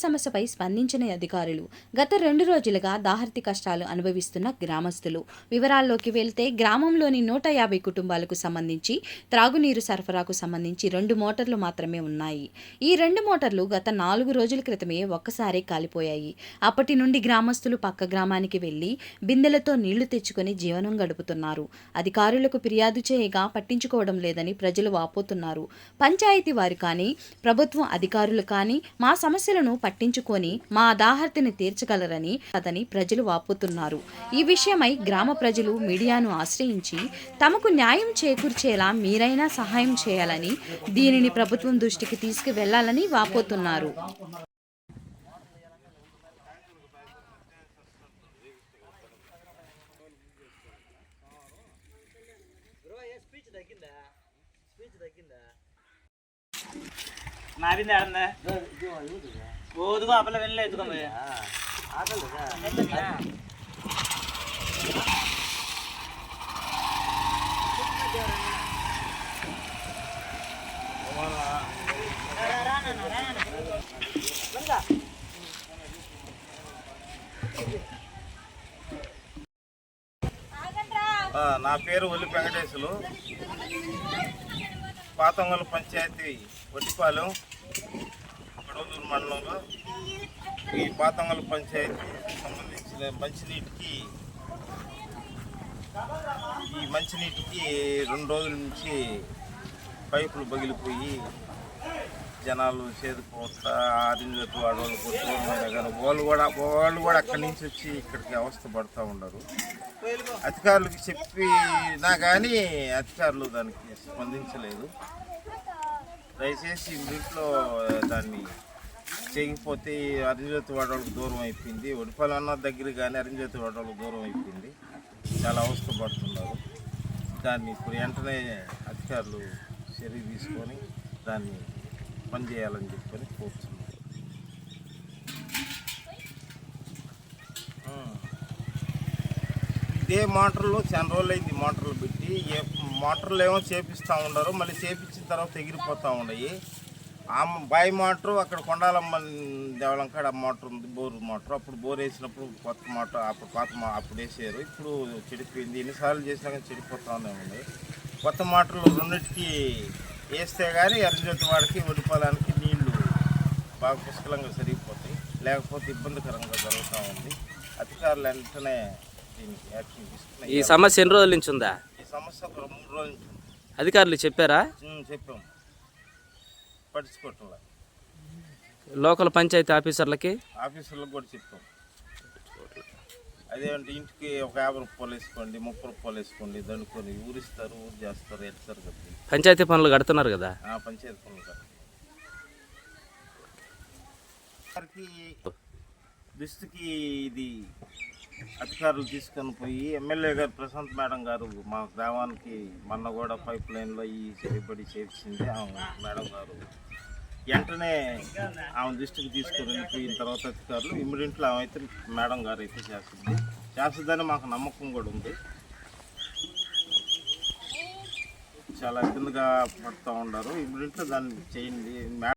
సమస్యపై స్పందించిన అధికారులు. గత 2 రోజులుగా దాహర్తి కష్టాలు అనుభవిస్తున్న గ్రామస్తులు. వివరాల్లోకి వెళ్తే గ్రామంలోని 150 కుటుంబాలకు సంబంధించి త్రాగునీరు సరఫరాకు సంబంధించి 2 మోటార్లు మాత్రమే ఉన్నాయి. ఈ 2 మోటార్లు గత 4 రోజుల క్రితమే ఒక్కసారే కాలిపోయాయి. అప్పటి నుండి గ్రామస్తులు పక్క గ్రామానికి వెళ్లి బిందెలతో నీళ్లు తెచ్చుకొని జీవనం గడుపుతున్నారు. అధికారులకు ఫిర్యాదు చేయగా పట్టించుకోవడం లేదని ప్రజలు వాపోతున్నారు. పంచాయతీ వారు కానీ ప్రభుత్వం అధికారులు కానీ మా సమస్యలను పట్టించుకొని మా దాహర్తిని తీర్చగలరని ప్రజలు వాపోతున్నారు. ఈ విషయమై గ్రామ ప్రజలు మీడియాను ఆశ్రయించి తమకు న్యాయం చేకూర్చేలా మీరైనా సహాయం చేయాలని, దీనిని ప్రభుత్వం దృష్టికి తీసుకువెళ్లాలని వాపోతున్నారు. నావింది ఆడందా ఓదుగో అప్పల వెళ్ళలే ఎత్తుకోండి నా పేరు ఒల్లి వెంకటేశ్వరు, పాతంగల్ పంచాయతీ వడ్డిపాలెం కడవలూరు మండలంలో. ఈ పాతంగల్ పంచాయతీకి సంబంధించిన మంచినీటికి 2 రోజుల నుంచి పైపులు పగిలిపోయి జనాలు చేదుకోవట ఆరింజతు అడవులు కొట్టుకోవడం కానీ వాళ్ళు కూడా అక్కడి నుంచి వచ్చి ఇక్కడికి అవస్థ పడుతూ ఉండరు. అధికారులకు చెప్పినా కానీ అధికారులు దానికి స్పందించలేదు. దయచేసి ఇంట్లో దాన్ని చేయకపోతే అరింజతు వాడవాళ్ళకు దూరం అయిపోయింది. ఒడిపాలెం అన్న దగ్గర కానీ అరింజతు వాడవాళ్ళకు దూరం అయిపోయింది. చాలా అవస్థ పడుతున్నారు. దాన్ని ఇప్పుడు వెంటనే అధికారులు చర్య తీసుకొని దాన్ని పనిచేయాలని చెప్పని కోరుతున్నాను. ఇదే మోటార్లు చాలా రోజులు అయింది. మోటార్లు పెట్టి మోటార్లు ఏమో చేపిస్తూ ఉండరు, మళ్ళీ చేపించిన తర్వాత ఎగిరిపోతూ ఉన్నాయి. ఆ బాయి మోటారు అక్కడ కొండాలమ్మ దేవాలయం కాడ మోటార్ ఉంది, బోరు మోటార్. అప్పుడు బోర్ వేసినప్పుడు కొత్త మోటార్ అప్పుడు వేసారు. ఇప్పుడు చెడిపోయింది. ఎన్నిసార్లు చేసినా కానీ చెడిపోతూనే ఉంది. కొత్త మోటార్లు రెండింటికి వేస్తే కానీ అరింజతు వాడికి ఒడిపాలెంకి నీళ్లు బాగా పుష్కలంగా సరిగిపోతాయి. లేకపోతే ఇబ్బందికరంగా జరుగుతూ ఉంది. అధికారులు వెంటనే దీనికి యాక్షన్ తీసుకున్నాయి. ఈ సమస్య ఎన్ని రోజుల నుంచి ఉందా? ఈ సమస్య ఒక 3 రోజుల నుంచి. అధికారులు చెప్పారా? చెప్పాము, పట్టించుకోవట్లా. లోకల్ పంచాయతీ ఆఫీసర్లకు కూడా చెప్పాం. అదేంటే ఇంటికి ఒక 50 రూపాయలు వేసుకోండి, 30 రూపాయలు వేసుకోండి, దండుకొని ఊరిస్తారు, ఊరు చేస్తారు, ఎట్టారు కదా. పంచాయతీ పనులు కడుతున్నారు కదా. పంచాయతీ పనులు దృష్టికి ఇది అధికారులు తీసుకొని పోయి ఎమ్మెల్యే గారు ప్రశాంత్ మేడం గారు మా గ్రామానికి మొన్న కూడా పైప్ లైన్లో ఈ చెడిబడి చేసింది. మేడం గారు వెంటనే ఆమె దృష్టికి తీసుకొని వెళ్ళిపోయిన తర్వాత అధికారులు ఇమ్మీడియట్లో ఆమె అయితే మేడం గారు అయితే చేస్తుందని మాకు నమ్మకం కూడా ఉంది. చాలా ఇబ్బందిగా పడుతూ ఉన్నారు. ఇమ్మీడియట్లో దాన్ని చేయండి.